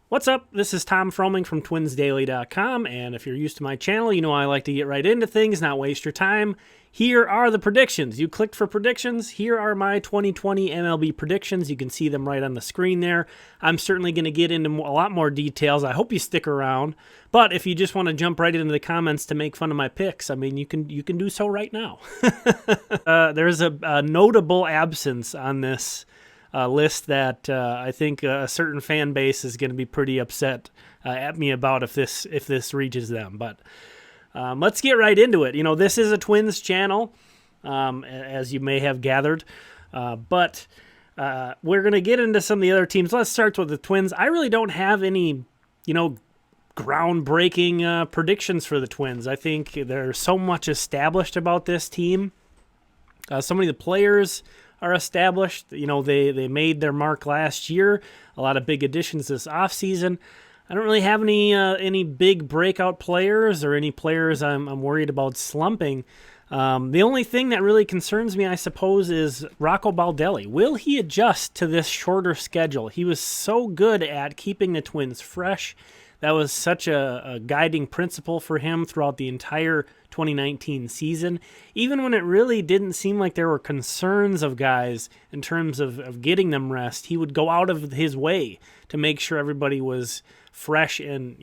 What's up? This is Tom Froming from TwinsDaily.com, and if you're used to my channel, you know I like to get right into things, not waste your time. Here are the predictions. You clicked for predictions. Here are my 2020 MLB predictions. You can see them right on the screen there. I'm certainly going to get into a lot more details. I hope you stick around. But if you just want to jump right into the comments to make fun of my picks, I mean, you can do so right now. There's a notable absence on this list that I think a certain fan base is going to be pretty upset at me about if this reaches them. But let's get right into it. You know, this is a Twins channel, as you may have gathered, but we're going to get into some of the other teams. Let's start with the Twins. I really don't have any, groundbreaking predictions for the Twins. I think there's so much established about this team. So many of the players are established. They made their mark last year. A lot of big additions this offseason. I don't really have any big breakout players or any players I'm worried about slumping. The only thing that really concerns me, I suppose, is Rocco Baldelli. Will he adjust to this shorter schedule? He was so good at keeping the Twins fresh. That was such a guiding principle for him throughout the entire 2019 season. Even when it really didn't seem like there were concerns of guys in terms of getting them rest, he would go out of his way to make sure everybody was fresh and,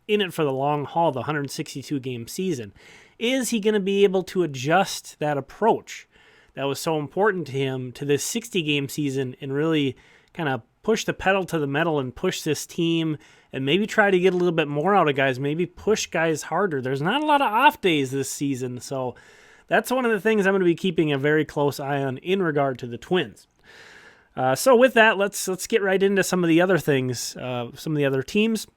in it for the long haul, the 162-game season. Is he going to be able to adjust that approach that was so important to him to this 60-game season and really kind of push the pedal to the metal and push this team and maybe try to get a little bit more out of guys, maybe push guys harder? There's not a lot of off days this season, so that's one of the things I'm going to be keeping a very close eye on in regard to the Twins. So with that, let's get right into some of the other things, some of the other teams.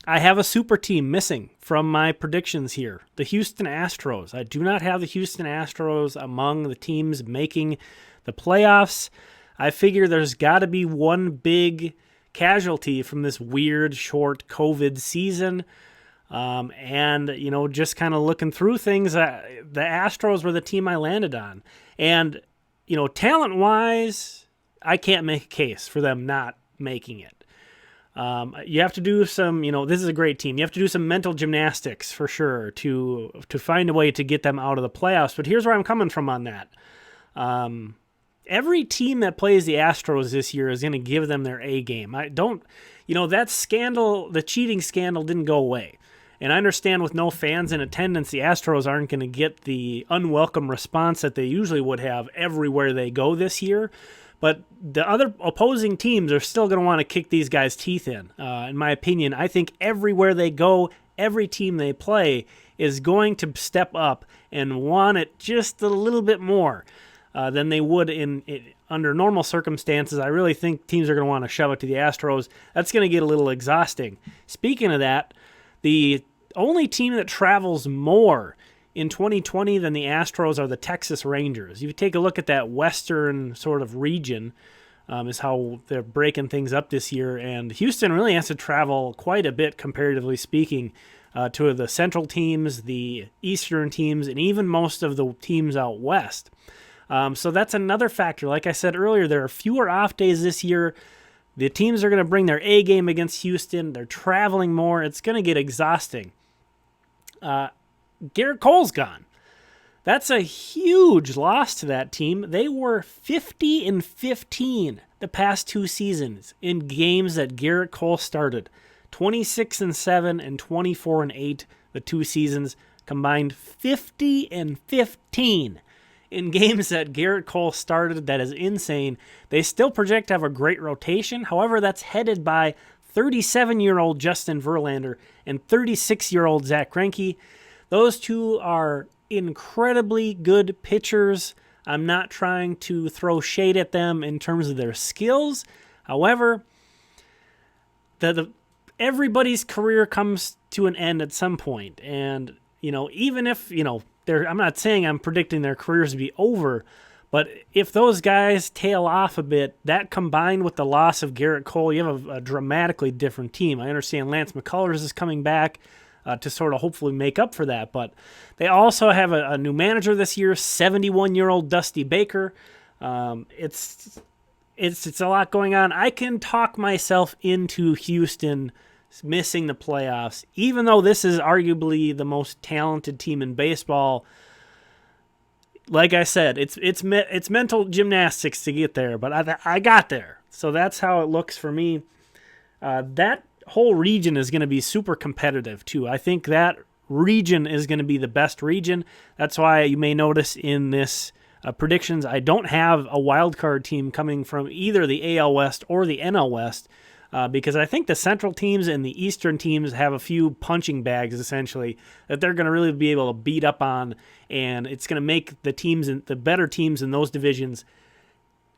I have a super team missing from my predictions here, the Houston Astros. I do not have the Houston Astros among the teams making the playoffs. I figure there's got to be one big casualty from this weird short COVID season. And, just kind of looking through things, the Astros were the team I landed on. And, talent-wise, I can't make a case for them not making it. You have to do some, this is a great team. You have to do some mental gymnastics for sure to find a way to get them out of the playoffs. But here's where I'm coming from on that. Every team that plays the Astros this year is going to give them their A game. That scandal, the cheating scandal didn't go away. And I understand with no fans in attendance, the Astros aren't going to get the unwelcome response that they usually would have everywhere they go this year. But the other opposing teams are still going to want to kick these guys' teeth in. In my opinion, I think everywhere they go, every team they play is going to step up and want it just a little bit more than they would under normal circumstances. I really think teams are going to want to shove it to the Astros. That's going to get a little exhausting. Speaking of that, the only team that travels more in 2020 than the Astros are the Texas Rangers. You take a look at that western sort of region, is how they're breaking things up this year, and Houston really has to travel quite a bit, comparatively speaking, to the central teams, the eastern teams, and even most of the teams out west. So that's another factor. Like I said earlier, there are fewer off days this year. The teams are going to bring their A game against Houston. They're traveling more. It's going to get exhausting. Garrett Cole's gone. That's a huge loss to that team. They were 50-15 the past two seasons in games that Garrett Cole started. 26-7 and 24-8 the two seasons combined. 50-15 in games that Garrett Cole started. That is insane. They still project to have a great rotation. However, that's headed by 37-year-old Justin Verlander and 36-year-old Zach Greinke. Those two are incredibly good pitchers. I'm not trying to throw shade at them in terms of their skills. However, everybody's career comes to an end at some point. And, even if, I'm not saying I'm predicting their careers to be over, but if those guys tail off a bit, that combined with the loss of Garrett Cole, you have a dramatically different team. I understand Lance McCullers is coming back to sort of hopefully make up for that, but they also have a new manager this year, 71-year-old Dusty Baker. It's it's a lot going on. I can talk myself into Houston missing the playoffs, even though this is arguably the most talented team in baseball. Like I said, it's mental gymnastics to get there, but I got there. So that's how it looks for me. That whole region is going to be super competitive too. I think that region is going to be the best region. That's why you may notice in this predictions, I don't have a wild card team coming from either the AL West or the NL West because I think the Central teams and the Eastern teams have a few punching bags essentially that they're going to really be able to beat up on, and it's going to make the better teams in those divisions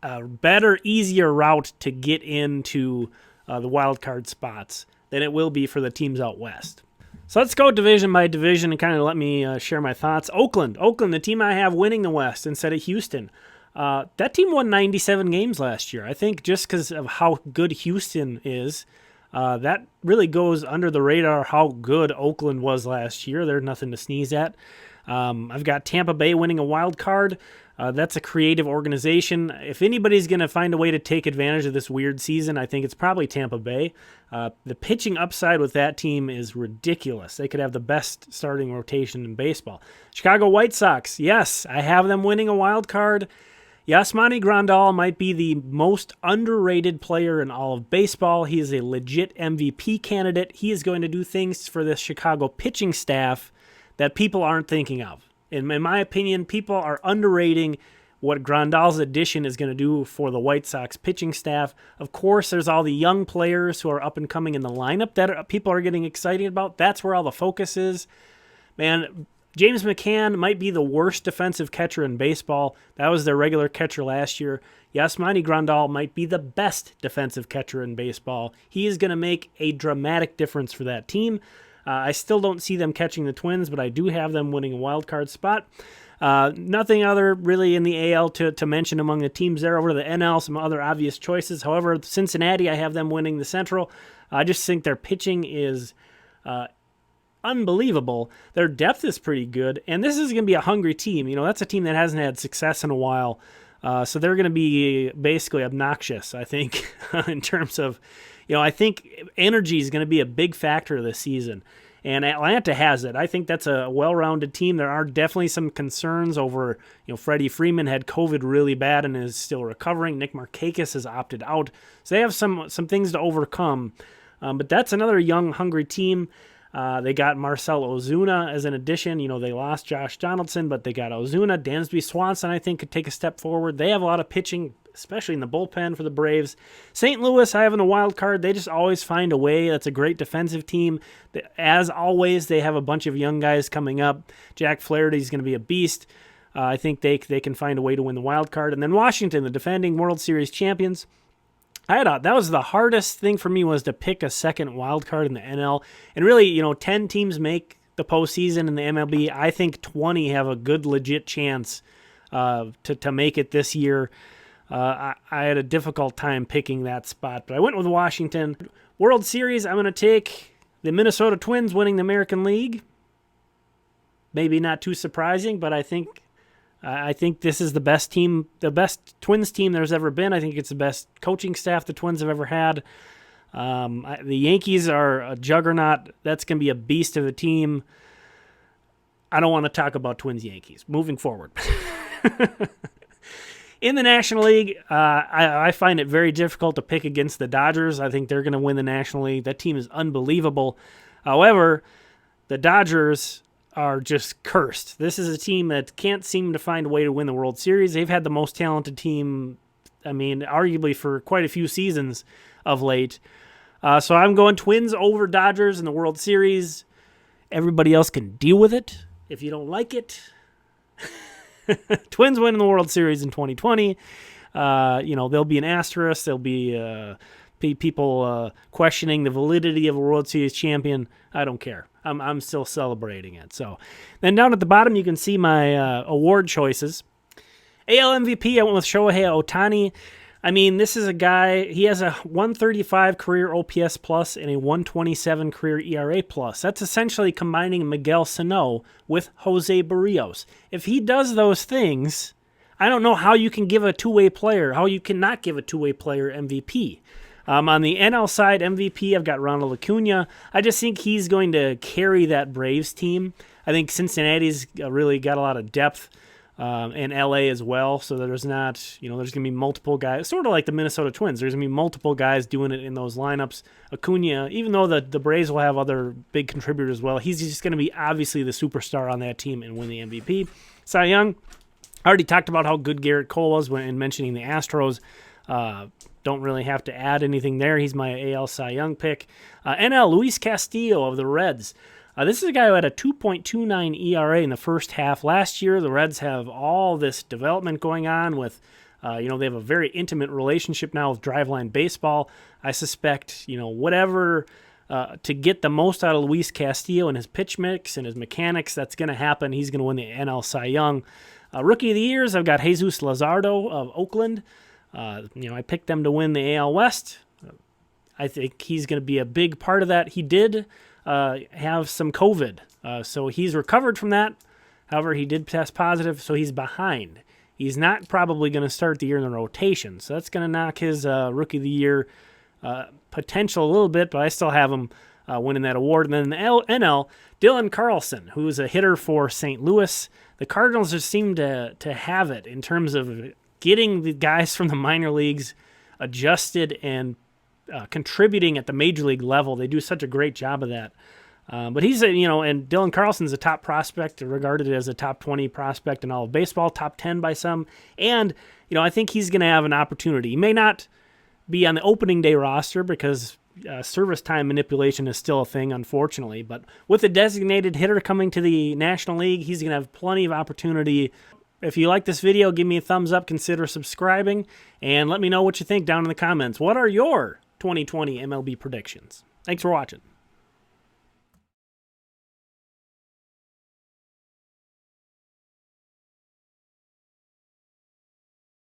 a better, easier route to get into the wild card spots than it will be for the teams out west. So let's go division by division and kind of let me share my thoughts. Oakland, the team I have winning the West instead of Houston. That team won 97 games last year. I think just because of how good Houston is, that really goes under the radar how good Oakland was last year. They're nothing to sneeze at. I've got Tampa Bay winning a wild card. That's a creative organization. If anybody's going to find a way to take advantage of this weird season, I think it's probably Tampa Bay. The pitching upside with that team is ridiculous. They could have the best starting rotation in baseball. Chicago White Sox, yes, I have them winning a wild card. Yasmani Grandal might be the most underrated player in all of baseball. He is a legit MVP candidate. He is going to do things for this Chicago pitching staff that people aren't thinking of. In my opinion, people are underrating what Grandal's addition is going to do for the White Sox pitching staff. Of course, there's all the young players who are up and coming in the lineup that people are getting excited about. That's where all the focus is. Man, James McCann might be the worst defensive catcher in baseball. That was their regular catcher last year. Yasmani Grandal might be the best defensive catcher in baseball. He is going to make a dramatic difference for that team. I still don't see them catching the Twins, but I do have them winning a wild card spot. Nothing other really in the AL to mention among the teams there. Over to the NL, some other obvious choices. However, Cincinnati, I have them winning the Central. I just think their pitching is unbelievable. Their depth is pretty good, and this is going to be a hungry team. You know, that's a team that hasn't had success in a while, so they're going to be basically obnoxious, I think, in terms of, I think energy is going to be a big factor this season. And Atlanta has it. I think that's a well-rounded team. There are definitely some concerns over, Freddie Freeman had COVID really bad and is still recovering. Nick Markakis has opted out. So they have some things to overcome. But that's another young, hungry team. They got Marcell Ozuna as an addition. They lost Josh Donaldson, but they got Ozuna. Dansby Swanson, I think, could take a step forward. They have a lot of pitching, especially in the bullpen for the Braves. St. Louis, I have in a wild card. They just always find a way. That's a great defensive team. As always, they have a bunch of young guys coming up. Jack Flaherty is going to be a beast. I think they can find a way to win the wild card. And then Washington, the defending World Series champions. That was the hardest thing for me, was to pick a second wild card in the NL. And really, 10 teams make the postseason in the MLB. I think 20 have a good, legit chance to make it this year. I had a difficult time picking that spot, but I went with Washington. World Series, I'm going to take the Minnesota Twins winning the American League. Maybe not too surprising, but I think this is the best team, the best Twins team there's ever been. I think it's the best coaching staff the Twins have ever had. The Yankees are a juggernaut. That's going to be a beast of a team. I don't want to talk about Twins-Yankees. Moving forward. In the National League, I find it very difficult to pick against the Dodgers. I think they're going to win the National League. That team is unbelievable. However, the Dodgers are just cursed. This is a team that can't seem to find a way to win the World Series. They've had the most talented team, arguably for quite a few seasons of late. So I'm going Twins over Dodgers in the World Series. Everybody else can deal with it if you don't like it. Twins win in the World Series in 2020. There'll be an asterisk. There'll be people questioning the validity of a World Series champion. I don't care. I'm still celebrating it. So then down at the bottom, you can see my award choices. AL MVP, I went with Shohei Ohtani. This is a guy, he has a 135 career OPS plus and a 127 career ERA plus. That's essentially combining Miguel Sano with Jose Barrios. If he does those things, I don't know how you can give a two-way player, how you cannot give a two-way player MVP. On the NL side, MVP, I've got Ronald Acuna. I just think he's going to carry that Braves team. I think Cincinnati's really got a lot of depth, and LA as well. So there's not, there's going to be multiple guys, sort of like the Minnesota Twins. There's going to be multiple guys doing it in those lineups. Acuna, even though the Braves will have other big contributors as well, he's just going to be obviously the superstar on that team and win the MVP. Cy Young, I already talked about how good Garrett Cole was when mentioning the Astros. Don't really have to add anything there. He's my AL Cy Young pick. NL, Luis Castillo of the Reds. This is a guy who had a 2.29 ERA in the first half last year. The Reds have all this development going on with, they have a very intimate relationship now with Driveline Baseball. I suspect, whatever to get the most out of Luis Castillo and his pitch mix and his mechanics, that's going to happen. He's going to win the NL Cy Young. Rookie of the Years, I've got Jesus Luzardo of Oakland. I picked them to win the AL West. I think he's going to be a big part of that. He did have some COVID, so he's recovered from that. However, he did test positive, so he's behind. He's not probably going to start the year in the rotation, so that's going to knock his Rookie of the Year potential a little bit, but I still have him winning that award. And then in the NL, Dylan Carlson, who is a hitter for St. Louis. The Cardinals just seem to have it in terms of getting the guys from the minor leagues adjusted and contributing at the major league level. They do such a great job of that. But he's, and Dylan Carlson's a top prospect, regarded as a top 20 prospect in all of baseball, top 10 by some. And, I think he's going to have an opportunity. He may not be on the opening day roster because service time manipulation is still a thing, unfortunately. But with a designated hitter coming to the National League, he's going to have plenty of opportunity. If you like this video, give me a thumbs up, consider subscribing, and let me know what you think down in the comments. What are your 2020 MLB predictions? Thanks for watching.